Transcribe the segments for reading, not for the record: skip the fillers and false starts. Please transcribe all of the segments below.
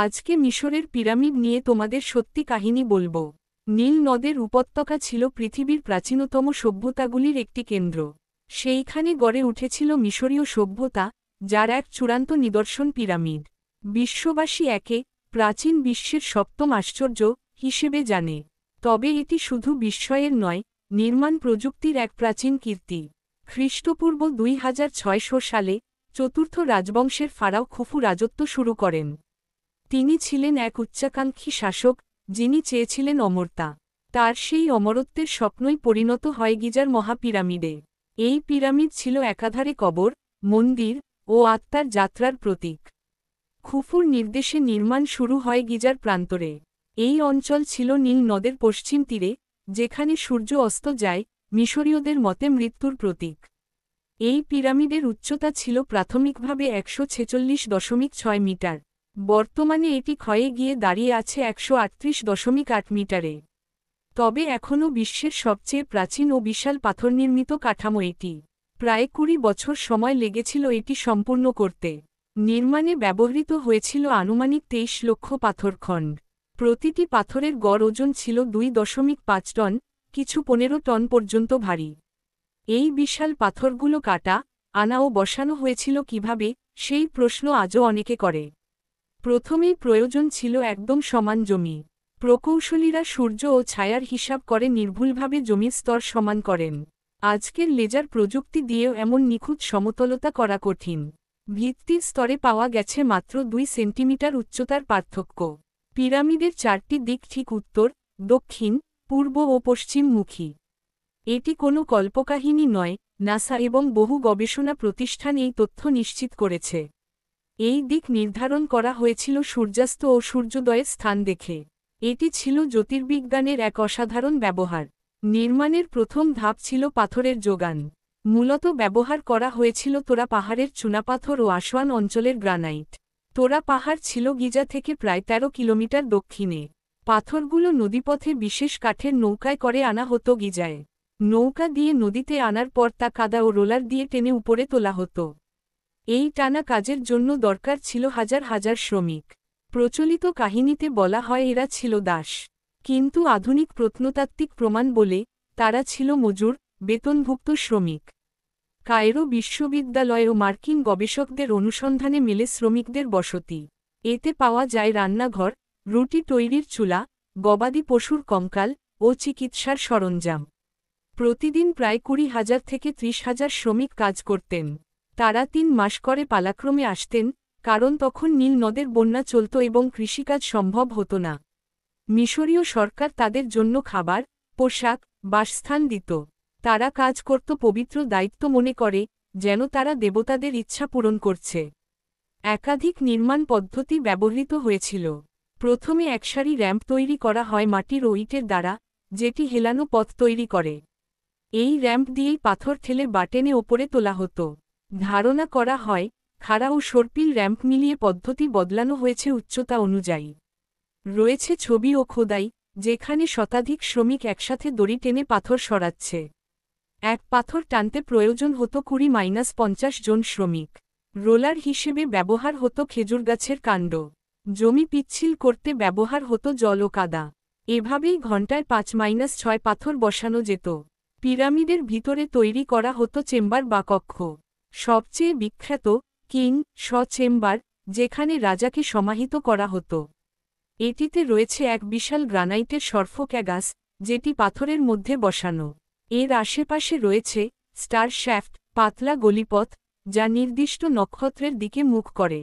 আজকে মিশরের পিরামিড নিয়ে তোমাদের সত্যি কাহিনী বলবো। নীল নদের উপত্যকা ছিল পৃথিবীর প্রাচীনতম সভ্যতাগুলির একটি কেন্দ্র। সেইখানে গড়ে উঠেছিল মিশরীয় সভ্যতা, যার এক চূড়ান্ত নিদর্শন পিরামিড। বিশ্ববাসী একে প্রাচীন বিশ্বের সপ্তম আশ্চর্য হিসেবে জানে। তবে এটি শুধু বিস্ময়ের নয়, নির্মাণ প্রযুক্তির এক প্রাচীন কীর্তি। খ্রিস্টপূর্ব 2600 সালে চতুর্থ রাজবংশের ফারাও খুফু রাজত্ব শুরু করেন। তিনি ছিলেন এক উচ্চাকাঙ্ক্ষী শাসক, যিনি চেয়েছিলেন অমরতা। তার সেই অমরত্বের স্বপ্নই পরিণত হয় গিজার মহাপিরামিডে। এই পিরামিড ছিল একাধারে কবর, মন্দির ও আত্মার যাত্রার প্রতীক। খুফুর নির্দেশে নির্মাণ শুরু হয় গিজার প্রান্তরে। এই অঞ্চল ছিল নীল নদের পশ্চিম তীরে, যেখানে সূর্য অস্ত যায়, মিশরীয়দের মতে মৃত্যুর প্রতীক। এই পিরামিডের উচ্চতা ছিল প্রাথমিকভাবে 146.6 মিটার। বর্তমানে এটি ক্ষয়ে গিয়ে দাঁড়িয়ে আছে 138.8 মিটারে। তবে এখনও বিশ্বের সবচেয়ে প্রাচীন ও বিশাল পাথরনির্মিত কাঠামো এটি। প্রায় 20 বছর সময় লেগেছিল এটি সম্পূর্ণ করতে। নির্মাণে ব্যবহৃত হয়েছিল আনুমানিক 23 লক্ষ পাথরখণ্ড। প্রতিটি পাথরের গড় ওজন ছিল 2.5 টন, কিছু 15 টন পর্যন্ত ভারী। এই বিশাল পাথরগুলো কাটা, আনা ও বসানো হয়েছিল কিভাবে, সেই প্রশ্ন আজও অনেকে করে। প্রথমেই প্রয়োজন ছিল একদম সমান জমি। প্রকৌশলীরা সূর্য ও ছায়ার হিসাব করে নির্ভুলভাবে জমির স্তর সমান করেন। আজকের লেজার প্রযুক্তি দিয়েও এমন নিখুঁত সমতলতা করা কঠিন। ভিত্তির স্তরে পাওয়া গেছে মাত্র 2 সেন্টিমিটার উচ্চতার পার্থক্য। পিরামিডের 4টি দিক ঠিক উত্তর, দক্ষিণ, পূর্ব ও পশ্চিমমুখী। এটি কোনো কল্পকাহিনী নয়, নাসা এবং বহু গবেষণা প্রতিষ্ঠান এই তথ্য নিশ্চিত করেছে। এই দিক নির্ধারণ করা হয়েছিল সূর্যাস্ত ও সূর্যোদয়ের স্থান দেখে। এটি ছিল জ্যোতির্বিজ্ঞানের এক অসাধারণ ব্যবহার। নির্মাণের প্রথম ধাপ ছিল পাথরের যোগান। মূলত ব্যবহার করা হয়েছিল তোরা পাহাড়ের চুনাপাথর ও আসওয়ান অঞ্চলের গ্রানাইট। তোরা পাহাড় ছিল গিজা থেকে প্রায় 13 কিলোমিটার দক্ষিণে। পাথরগুলো নদীপথে বিশেষ কাঠের নৌকায় করে আনা হতো গিজায়। নৌকা দিয়ে নদীতে আনার পর তা কাদা ও রোলার দিয়ে টেনে উপরে তোলা হতো। এই টানা কাজের জন্য দরকার ছিল হাজার হাজার শ্রমিক। প্রচলিত কাহিনীতে বলা হয় এরা ছিল দাস। কিন্তু আধুনিক প্রত্নতাত্ত্বিক প্রমাণ বলে, তারা ছিল মজুর, বেতনভুক্ত শ্রমিক। কায়রো বিশ্ববিদ্যালয় ও মার্কিন গবেষকদের অনুসন্ধানে মেলে শ্রমিকদের বসতি। এতে পাওয়া যায় রান্নাঘর, রুটি তৈরির চুলা, গবাদি পশুর কঙ্কাল ও চিকিৎসার সরঞ্জাম। প্রতিদিন প্রায় 20,000 থেকে 30,000 শ্রমিক কাজ করতেন। তারা 3 মাস করে পালাক্রমে আসতেন, কারণ তখন নীল নদের বন্যা চলত এবং কৃষিকাজ সম্ভব হতো না। মিশরীয় সরকার তাদের জন্য খাবার, পোশাক, বাসস্থান দিত। তারা কাজ করত পবিত্র দায়িত্ব মনে করে, যেন তারা দেবতাদের ইচ্ছা পূরণ করছে। একাধিক নির্মাণ পদ্ধতি ব্যবহৃত হয়েছিল। প্রথমে একসারি র্যাম্প তৈরি করা হয় মাটির ও ইটের দ্বারা, যেটি হেলানো পথ তৈরি করে। এই র্যাম্প দিয়েই পাথর ঠেলে বাটেনে ওপরে তোলা হতো। ধারণা করা হয়, খাড়া ও সর্পিল র্যাম্প মিলিয়ে পদ্ধতি বদলানো হয়েছে উচ্চতা অনুযায়ী। রয়েছে ছবি ও খোদাই, যেখানে শতাধিক শ্রমিক একসাথে দড়ি টেনে পাথর সরাচ্ছে। এক পাথর টানতে প্রয়োজন হতো 20-50 জন শ্রমিক। রোলার হিসেবে ব্যবহার হতো খেজুর গাছের কাণ্ড। জমি পিচ্ছিল করতে ব্যবহার হতো জল ও কাদা। এভাবেই ঘণ্টায় 5-6 পাথর বসানো যেত। পিরামিডের ভিতরে তৈরি করা হতো চেম্বার বা কক্ষ। সবচেয়ে বিখ্যাত কিং শ চেম্বার, যেখানে রাজাকে সমাহিত করা হতো। এটিতে রয়েছে এক বিশাল গ্রানাইটের সর্ফোক্যাগাস, যেটি পাথরের মধ্যে বসানো। এর আশেপাশে রয়েছে স্টার শ্যাফট, পাতলা গলিপথ, যা নির্দিষ্ট নক্ষত্রের দিকে মুখ করে।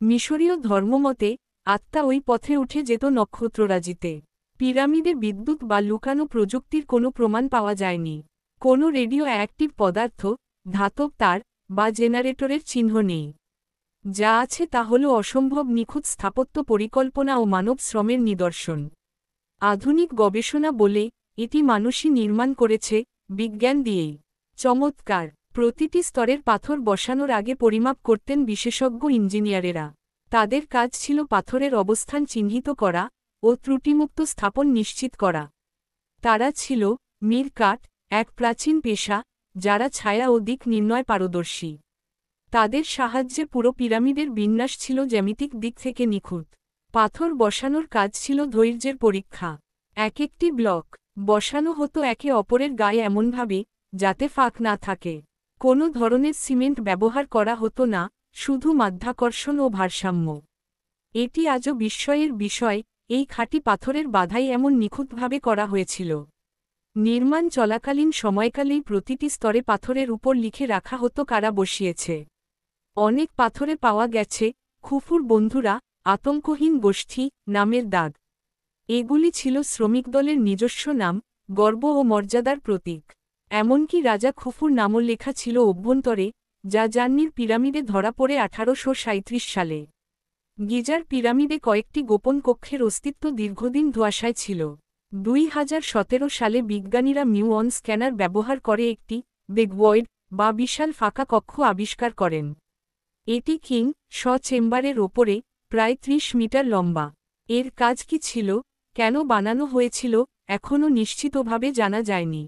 মিশরীয় ধর্মমতে আত্মা ওই পথে উঠে যেত নক্ষত্ররাজিতে। পিরামিডে বিদ্যুৎ বা লুকানো প্রযুক্তির কোনো প্রমাণ পাওয়া যায়নি। কোনো রেডিও অ্যাক্টিভ পদার্থ, ধাতব তার বা জেনারেটরের চিহ্ন নেই। যা আছে তা হল অসম্ভব নিখুঁত স্থাপত্য পরিকল্পনা ও মানব শ্রমের নিদর্শন। আধুনিক গবেষণা বলে, এটি মানুষই নির্মাণ করেছে, বিজ্ঞান দিয়েই। চমৎকার! প্রতিটি স্তরের পাথর বসানোর আগে পরিমাপ করতেন বিশেষজ্ঞ ইঞ্জিনিয়ারেরা। তাদের কাজ ছিল পাথরের অবস্থান চিহ্নিত করা ও ত্রুটিমুক্ত স্থাপন নিশ্চিত করা। তারা ছিল মিরকাট, এক প্রাচীন পেশা, যারা ছায়া ও দিক নির্ণয় পারদর্শী। তাদের সাহায্যে পুরো পিরামিডের বিন্যাস ছিল জ্যামিতিক দিক থেকে নিখুঁত। পাথর বসানোর কাজ ছিল ধৈর্যের পরীক্ষা। এক একটি ব্লক বসানো হতো একে অপরের গায়ে এমনভাবে যাতে ফাঁক না থাকে। কোনো ধরনের সিমেন্ট ব্যবহার করা হতো না, শুধু মাধ্যাকর্ষণ ও ভারসাম্য। এটি আজও বিস্ময়ের বিষয়, এই খাঁটি পাথরের বাধাই এমন নিখুঁতভাবে করা হয়েছিল। নির্মাণ চলাকালীন সময়কালেই প্রতিটি স্তরে পাথরের উপর লিখে রাখা হতো কারা বসিয়েছে। অনেক পাথরে পাওয়া গেছে খুফুর বন্ধুরা, আতঙ্কহীন গোষ্ঠী নামের দাগ। এগুলি ছিল শ্রমিকদলের নিজস্ব নাম, গর্ব ও মর্যাদার প্রতীক। এমনকি রাজা খুফুর নামও লেখা ছিল অভ্যন্তরে, যা জান্নির পিরামিডে ধরা পড়ে 1837 সালে। গিজার পিরামিডে কয়েকটি গোপন কক্ষের অস্তিত্ব দীর্ঘদিন ধোঁয়াশায় ছিল। 2017 সালে বিজ্ঞানীরা মিউঅন স্ক্যানার ব্যবহার করে একটি বিগ ভয়েড বা বিশাল ফাঁকা কক্ষ আবিষ্কার করেন। এটি কিং শ চেম্বারের ওপরে, প্রায় 30 মিটার লম্বা। এর কাজ কি ছিল, কেন বানানো হয়েছিল, এখনও নিশ্চিতভাবে জানা যায়নি।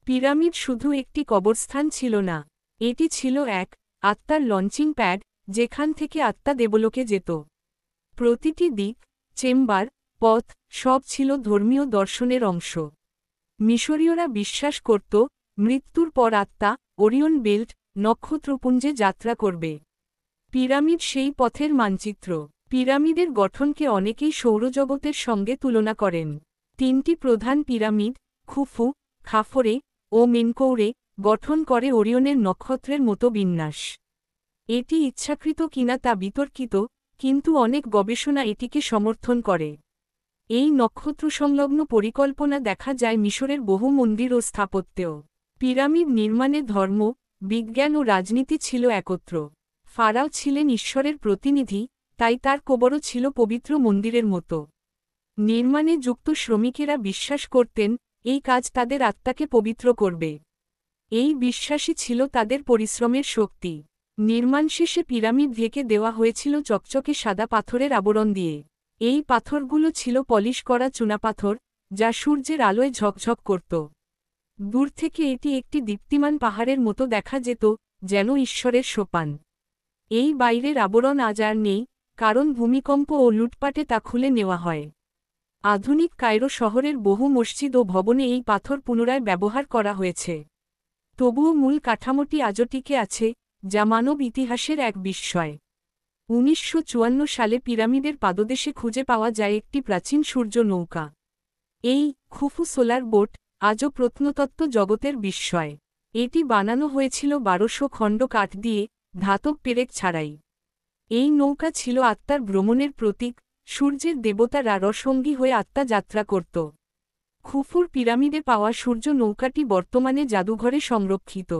পিরামিড শুধু একটি কবরস্থান ছিল না, এটি ছিল এক আত্মার লঞ্চিং প্যাড, যেখান থেকে আত্মা দেবলোকে যেত। প্রতিটি দিক, চেম্বার, পথ, সব ছিল ধর্মীয় দর্শনের অংশ। মিশরীয়রা বিশ্বাস করত, মৃত্যুর পর আত্মা ওরিয়ন বেল্ট নক্ষত্রপুঞ্জে যাত্রা করবে। পিরামিড সেই পথের মানচিত্র। পিরামিডের গঠনকে অনেকেই সৌরজগতের সঙ্গে তুলনা করেন। তিনটি প্রধান পিরামিড, খুফু, খাফরে ও মেনকৌরে, গঠন করে ওরিয়নের নক্ষত্রের মতো বিন্যাস। এটি ইচ্ছাকৃত কিনা তা বিতর্কিত, কিন্তু অনেক গবেষণা এটিকে সমর্থন করে। এই নক্ষত্রসংলগ্ন পরিকল্পনা দেখা যায় মিশরের বহু মন্দির ও স্থাপত্যেও। পিরামিড নির্মাণে ধর্ম, বিজ্ঞান ও রাজনীতি ছিল একত্র। ফারাও ছিলেন ঈশ্বরের প্রতিনিধি, তাই তার কবরও ছিল পবিত্র মন্দিরের মতো। নির্মাণে যুক্ত শ্রমিকেরা বিশ্বাস করতেন, এই কাজ তাদের আত্মাকে পবিত্র করবে। এই বিশ্বাসই ছিল তাদের পরিশ্রমের শক্তি। নির্মাণ শেষে পিরামিড ঢেকে দেওয়া হয়েছিল চকচকে সাদা পাথরের আবরণ দিয়ে। এই পাথরগুলো ছিল পলিশ করা চুনাপাথর, যা সূর্যের আলোয় ঝকঝক করত। দূর থেকে এটি একটি দীপ্তিমান পাহাড়ের মতো দেখা যেত, যেন ঈশ্বরের সোপান। এই বাইরের আবরণ আজ আর নেই, কারণ ভূমিকম্প ও লুটপাটে তা খুলে নেওয়া হয়। আধুনিক কায়রো শহরের বহু মসজিদ ও ভবনে এই পাথর পুনরায় ব্যবহার করা হয়েছে। তবুও মূল কাঠামোটি আজও টিকে আছে, যা মানব ইতিহাসের এক বিস্ময়। 1954 সালে পিরামিডের পাদদেশে খুঁজে পাওয়া যায় একটি প্রাচীন সূর্য নৌকা। এই খুফু সোলার বোট আজও প্রত্নতত্ত্ব জগতের বিস্ময়। এটি বানানো হয়েছিল 1200 খণ্ড কাঠ দিয়ে, ধাতব পেরেক ছাড়াই। এই নৌকা ছিল আত্মার ভ্রমণের প্রতীক, সূর্যের দেবতারা রসঙ্গী হয়ে আত্মা যাত্রা করত। খুফুর পিরামিডে পাওয়া সূর্য নৌকাটি বর্তমানে জাদুঘরে সংরক্ষিত।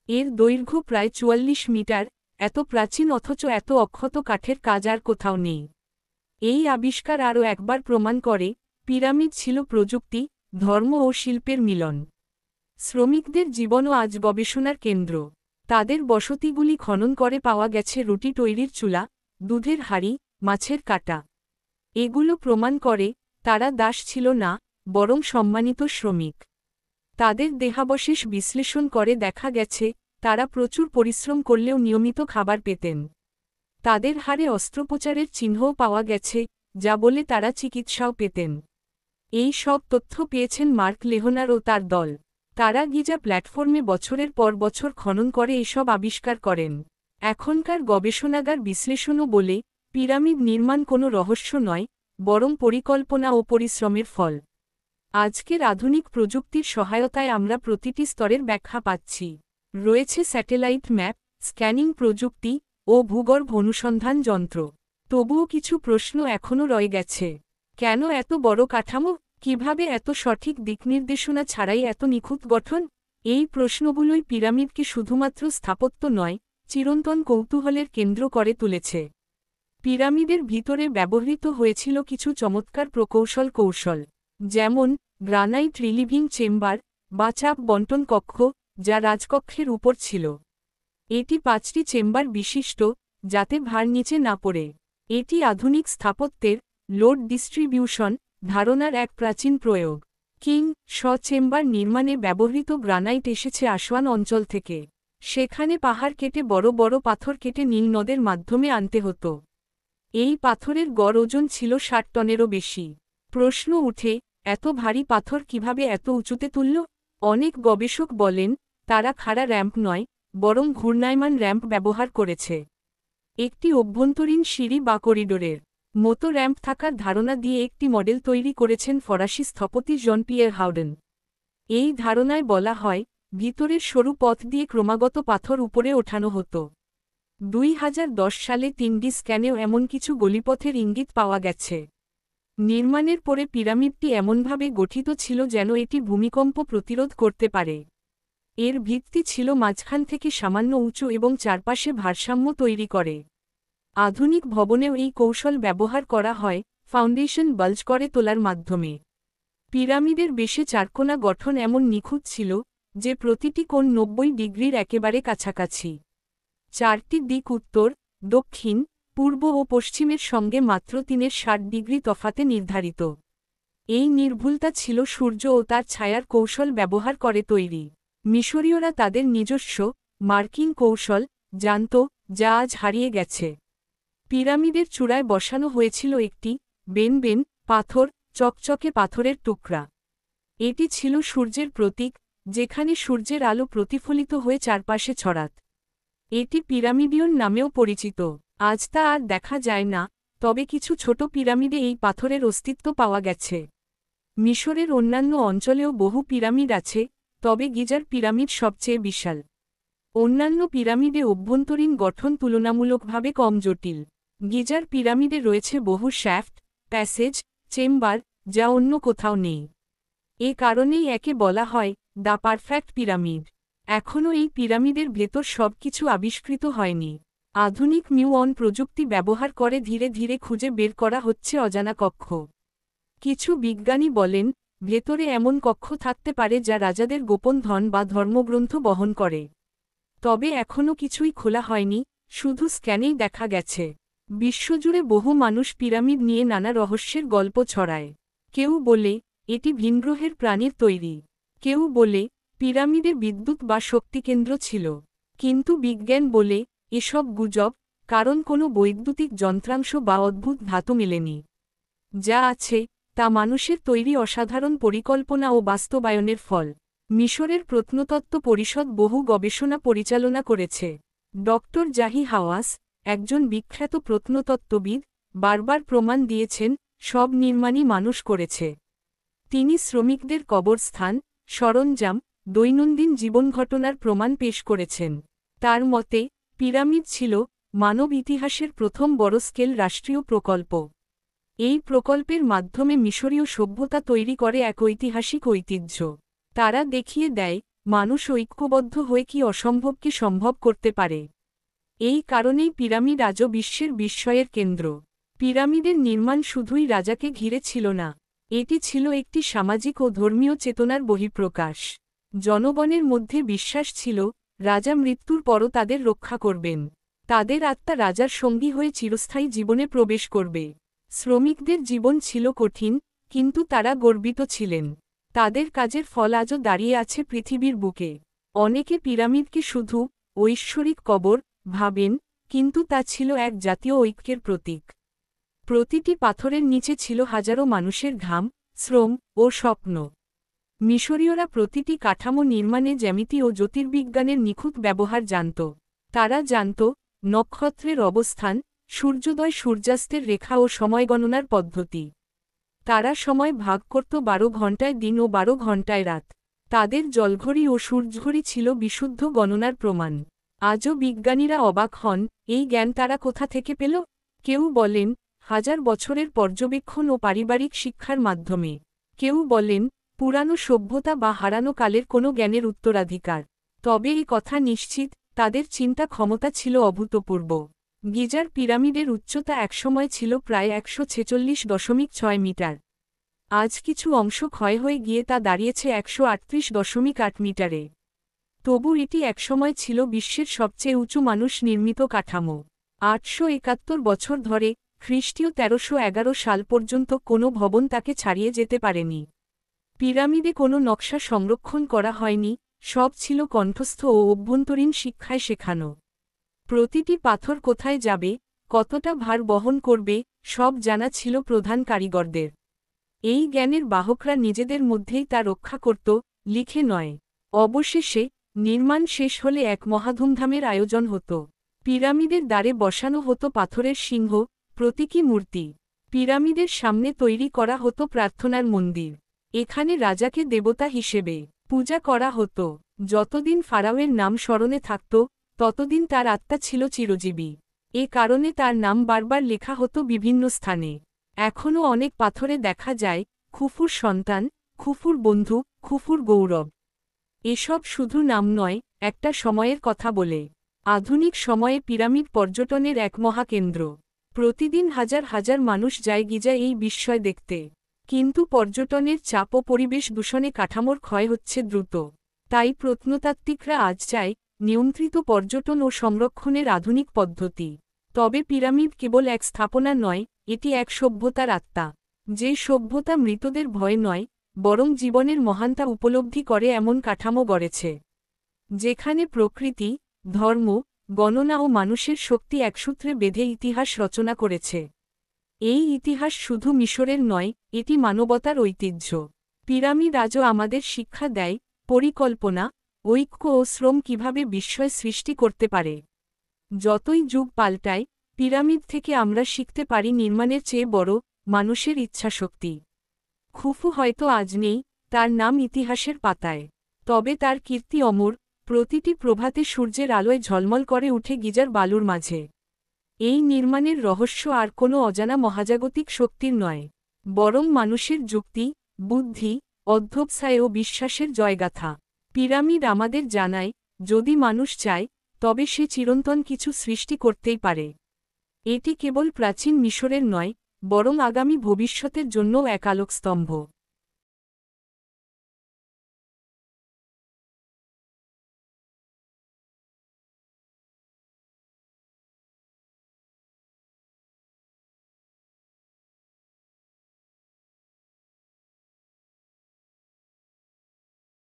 এর দৈর্ঘ্য প্রায় 44 মিটার, এত প্রাচীন অথচ এত অক্ষত কাঠের কাজ আর কোথাও নেই। এই আবিষ্কার আরও একবার প্রমাণ করে, পিরামিড ছিল প্রযুক্তি, ধর্ম ও শিল্পের মিলন। শ্রমিকদের জীবনও আজ গবেষণার কেন্দ্র। তাদের বসতিগুলি খনন করে পাওয়া গেছে রুটি তৈরির চুলা, দুধের হাঁড়ি, মাছের কাটা। এগুলো প্রমাণ করে, তারা দাস ছিল না, বরং সম্মানিত শ্রমিক। তাদের দেহাবশেষ বিশ্লেষণ করে দেখা গেছে, তারা প্রচুর পরিশ্রম করলেও নিয়মিত খাবার পেতেন। তাদের হাড়ে অস্ত্রোপচারের চিহ্নও পাওয়া গেছে, যা বলে তারা চিকিৎসাও পেতেন। এই সব তথ্য পেয়েছেন মার্ক লেহনার ও তার দল। তারা গিজা প্ল্যাটফর্মে বছরের পর বছর খনন করে এসব আবিষ্কার করেন। এখনকার গবেষণাগার বিশ্লেষণও বলে, পিরামিড নির্মাণ কোনো রহস্য নয়, বরং পরিকল্পনা ও পরিশ্রমের ফল। আজকের আধুনিক প্রযুক্তির সহায়তায় আমরা প্রতিটি স্তরের ব্যাখ্যা পাচ্ছি। রয়েছে স্যাটেলাইট ম্যাপ, স্ক্যানিং প্রযুক্তি ও ভূগর্ভ অনুসন্ধান যন্ত্র। তবুও কিছু প্রশ্ন এখনও রয়ে গেছে। কেন এত বড় কাঠামো, কিভাবে এত সঠিক দিকনির্দেশনা ছাড়াই এত নিখুঁত গঠন? এই প্রশ্নগুলোই পিরামিডকে শুধুমাত্র স্থাপত্য নয়, চিরন্তন কৌতূহলের কেন্দ্র করে তুলেছে। পিরামিডের ভিতরে ব্যবহৃত হয়েছিল কিছু চমৎকার কৌশল, যেমন গ্রানাইট রিলিভিং চেম্বার বা চাপ বন্টন কক্ষ, যা রাজকক্ষের উপর ছিল। এটি 5টি চেম্বার বিশিষ্ট, যাতে ভার নিচে না পড়ে। এটি আধুনিক স্থাপত্যের লোড ডিস্ট্রিবিউশন ধারণার এক প্রাচীন প্রয়োগ। কিং শ চেম্বার নির্মাণে ব্যবহৃত গ্রানাইট এসেছে আসওয়ান অঞ্চল থেকে। সেখানে পাহাড় কেটে বড় বড় পাথর কেটে নীল নদের মাধ্যমে আনতে হতো। এই পাথরের গড় ওজন ছিল ৬০ টনেরও বেশি। প্রশ্ন উঠে, এত ভারী পাথর কিভাবে এত উঁচুতে তুলল? অনেক গবেষক বলেন, তারা খাড়া র্যাম্প নয়, বরং ঘূর্ণায়মান র্যাম্প ব্যবহার করেছে। একটি অভ্যন্তরীণ সিঁড়ি বা করিডোরের মতো র্যাম্প থাকার ধারণা দিয়ে একটি মডেল তৈরি করেছেন ফরাসি স্থপতি জন পিয়ের হাউডেন। এই ধারণায় বলা হয়, ভিতরের সরু পথ দিয়ে ক্রমাগত পাথর উপরে ওঠানো হতো। ২০১০ সালে ৩D স্ক্যানেও এমন কিছু গলিপথের ইঙ্গিত পাওয়া গেছে। নির্মাণের পরে পিরামিডটি এমনভাবে গঠিত ছিল যেন এটি ভূমিকম্প প্রতিরোধ করতে পারে। এর ভিত্তি ছিল মাঝখান থেকে সামান্য উঁচু এবং চারপাশে ভারসাম্য তৈরি করে। আধুনিক ভবনেও এই কৌশল ব্যবহার করা হয়, ফাউন্ডেশন বাল্জ করে তোলার মাধ্যমে। পিরামিডের বেশে চারকোনা গঠন এমন নিখুঁত ছিল যে প্রতিটি কোণ ৯০ ডিগ্রির একেবারে কাছাকাছি। চারটি দিক উত্তর, দক্ষিণ, পূর্ব ও পশ্চিমের সঙ্গে মাত্র ৩৬০ ডিগ্রি তফাতে নির্ধারিত। এই নির্ভুলতা ছিল সূর্য ও তার ছায়ার কৌশল ব্যবহার করে তৈরি। মিশরীয়রা তাদের নিজস্ব মার্কিং কৌশল জানত, যা আজ হারিয়ে গেছে। পিরামিডের চূড়ায় বসানো হয়েছিল একটি বেনবেন পাথর, চকচকে পাথরের টুকরা। এটি ছিল সূর্যের প্রতীক, যেখানে সূর্যের আলো প্রতিফলিত হয়ে চারপাশে ছড়াত। এটি পিরামিডিয়ন নামেও পরিচিত। আজ তা আর দেখা যায় না, তবে কিছু ছোট পিরামিডে এই পাথরের অস্তিত্ব পাওয়া গেছে। মিশরের অন্যান্য অঞ্চলেও বহু পিরামিড আছে, তবে গিজার পিরামিড সবচেয়ে বিশাল। অন্যান্য পিরামিডে অভ্যন্তরীণ গঠন তুলনামূলকভাবে কম জটিল। গিজার পিরামিডে রয়েছে বহু শ্যাফট, প্যাসেজ, চেম্বার, যা অন্য কোথাও নেই। এ কারণেই একে বলা হয় দ্য পারফেক্ট পিরামিড। এখনও এই পিরামিডের ভেতর সবকিছু আবিষ্কৃত হয়নি। আধুনিক মিউঅন প্রযুক্তি ব্যবহার করে ধীরে ধীরে খুঁজে বের করা হচ্ছে অজানা কক্ষ। কিছু বিজ্ঞানী বলেন, ভেতরে এমন কক্ষ থাকতে পারে যা রাজাদের গোপন ধন বা ধর্মগ্রন্থ বহন করে। তবে এখনও কিছুই খোলা হয়নি, শুধু স্ক্যানেই দেখা গেছে। বিশ্বজুড়ে বহু মানুষ পিরামিড নিয়ে নানা রহস্যের গল্প ছড়ায়। কেউ বলে, এটি ভিনগ্রহের প্রাণীর তৈরি। কেউ বলে, পিরামিডে বিদ্যুৎ বা শক্তিকেন্দ্র ছিল। কিন্তু বিজ্ঞান বলে, এসব গুজব, কারণ কোনো বৈদ্যুতিক যন্ত্রাংশ বা অদ্ভুত ধাতু মেলেনি। যা আছে, তা মানুষের তৈরি অসাধারণ পরিকল্পনা ও বাস্তবায়নের ফল। মিশরের প্রত্নতত্ত্ব পরিষদ বহু গবেষণা পরিচালনা করেছে। ডক্টর জাহি হাওয়াস, একজন বিখ্যাত প্রত্নতত্ত্ববিদ, বারবার প্রমাণ দিয়েছেন, সব নির্মাণই মানুষ করেছে। তিনি শ্রমিকদের কবরস্থান, সরঞ্জাম, দৈনন্দিন জীবন ঘটনার প্রমাণ পেশ করেছেন। তার মতে, পিরামিড ছিল মানব ইতিহাসের প্রথম বড় স্কেল রাষ্ট্রীয় প্রকল্প। এই প্রকল্পের মাধ্যমে মিশরীয় সভ্যতা তৈরি করে এক ঐতিহাসিক ঐতিহ্য। তারা দেখিয়ে দেয়, মানুষ ঐক্যবদ্ধ হয়ে কি অসম্ভবকে সম্ভব করতে পারে। এই কারণেই পিরামিড আজও বিশ্বের বিস্ময়ের কেন্দ্র। পিরামিডের নির্মাণ শুধুই রাজাকে ঘিরে ছিল না, এটি ছিল একটি সামাজিক ও ধর্মীয় চেতনার বহিঃপ্রকাশ। জনগণের মধ্যে বিশ্বাস ছিল, রাজা মৃত্যুর পরও তাদের রক্ষা করবেন। তাদের আত্মা রাজার সঙ্গী হয়ে চিরস্থায়ী জীবনে প্রবেশ করবে। শ্রমিকদের জীবন ছিল কঠিন, কিন্তু তারা গর্বিত ছিলেন। তাদের কাজের ফল আজও দাঁড়িয়ে আছে পৃথিবীর বুকে। অনেকে পিরামিডকে শুধু ঐশ্বরিক কবর ভাবেন, কিন্তু তা ছিল এক জাতীয় ঐক্যের প্রতীক। প্রতিটি পাথরের নিচে ছিল হাজারো মানুষের ঘাম, শ্রম ও স্বপ্ন। মিশরীয়রা প্রতিটি কাঠামো নির্মাণে জ্যামিতি ও জ্যোতির্বিজ্ঞানের নিখুঁত ব্যবহার জানত। তারা জানত, নক্ষত্রের অবস্থান, সূর্যোদয় সূর্যাস্তের রেখা ও সময় গণনার পদ্ধতি। তারা সময় ভাগ করত ১২ ঘণ্টায় দিন ও ১২ ঘণ্টায় রাত। তাদের জলঘড়ি ও সূর্যঘড়ি ছিল বিশুদ্ধ গণনার প্রমাণ। আজও বিজ্ঞানীরা অবাক হন, এই জ্ঞান তারা কোথা থেকে পেল? কেউ বলেন, হাজার বছরের পর্যবেক্ষণ ও পারিবারিক শিক্ষার মাধ্যমে। কেউ বলেন, পুরানো সভ্যতা বা হারানো কালের কোনো জ্ঞানের উত্তরাধিকার। তবে এই কথা নিশ্চিত, তাদের চিন্তা ক্ষমতা ছিল অভূতপূর্ব। গিজার পিরামিডের উচ্চতা একসময় ছিল প্রায় ১৪৬.৬ মিটার। আজ কিছু অংশ ক্ষয় হয়ে গিয়ে তা দাঁড়িয়েছে ১৩৮.৮ মিটারে। তবু এটি একসময় ছিল বিশ্বের সবচেয়ে উঁচু মানুষ নির্মিত কাঠামো। ৮৭১ বছর ধরে, খ্রিস্টীয় ১৩১১ সাল পর্যন্ত কোনো ভবন তাকে ছাড়িয়ে যেতে পারেনি। পিরামিডে কোনো নকশা সংরক্ষণ করা হয়নি, সব ছিল কণ্ঠস্থ ও অভ্যন্তরীণ শিক্ষায় শেখানো। প্রতিটি পাথর কোথায় যাবে, কতটা ভার বহন করবে, সব জানা ছিল প্রধান কারিগরদের। এই জ্ঞানের বাহকরা নিজেদের মধ্যেই তা রক্ষা করত, লিখে নয়। অবশেষে নির্মাণ শেষ হলে এক মহাধুমধামের আয়োজন হতো। পিরামিডের দ্বারে বসানো হতো পাথরের সিংহ, প্রতীকী মূর্তি। পিরামিডের সামনে তৈরি করা হতো প্রার্থনার মন্দির। এখানে রাজাকে দেবতা হিসেবে পূজা করা হতো। যতদিন ফারাওয়ের নাম স্মরণে থাকত, ততদিন তার আত্মা ছিল চিরজীবী। এ কারণে তার নাম বারবার লেখা হতো বিভিন্ন স্থানে। এখনও অনেক পাথরে দেখা যায় খুফুর সন্তান, খুফুর বন্ধু, খুফুর গৌরব। এসব শুধু নাম নয়, একটা সময়ের কথা বলে। আধুনিক সময়ে পিরামিড পর্যটনের এক মহাকেন্দ্র। প্রতিদিন হাজার হাজার মানুষ যায় গিজা এই বিস্ময় দেখতে। কিন্তু পর্যটনের চাপ ও পরিবেশ দূষণে কাঠামোর ক্ষয় হচ্ছে দ্রুত। তাই প্রত্নতাত্ত্বিকরা আজ চায় নিয়ন্ত্রিত পর্যটন ও সংরক্ষণের আধুনিক পদ্ধতি। তবে পিরামিড কেবল এক স্থাপনা নয়, এটি এক সভ্যতার আত্মা। যে সভ্যতা মৃতদের ভয় নয়, বরং জীবনের মহানতা উপলব্ধি করে এমন কাঠামো গড়েছে, যেখানে প্রকৃতি, ধর্ম, গণনা ও মানুষের শক্তি একসূত্রে বেঁধে ইতিহাস রচনা করেছে। এই ইতিহাস শুধু মিশরের নয়, এটি মানবতার ঐতিহ্য। পিরামিড আজও আমাদের শিক্ষা দেয় পরিকল্পনা, ঐক্য ও শ্রম কিভাবে বিস্ময় সৃষ্টি করতে পারে। যতই যুগ পাল্টায়, পিরামিড থেকে আমরা শিখতে পারি নির্মাণের চেয়ে বড় মানুষের ইচ্ছাশক্তি। খুফু হয়তো আজ নেই, তার নাম ইতিহাসের পাতায়। তবে তার কীর্তি অমর, প্রতিটি প্রভাতে সূর্যের আলোয় ঝলমল করে উঠে গিজার বালুর মাঝে। এই নির্মাণের রহস্য আর কোনো অজানা মহাজাগতিক শক্তির নয়, বরং মানুষের যুক্তি, বুদ্ধি, অধ্যবসায় ও বিশ্বাসের জয়গাথা। পিরামিড আমাদের জানায়, যদি মানুষ চায়, তবে সে চিরন্তন কিছু সৃষ্টি করতেই পারে। এটি কেবল প্রাচীন মিশরের নয়, বরং আগামী ভবিষ্যতের জন্যও এক আলোকস্তম্ভ।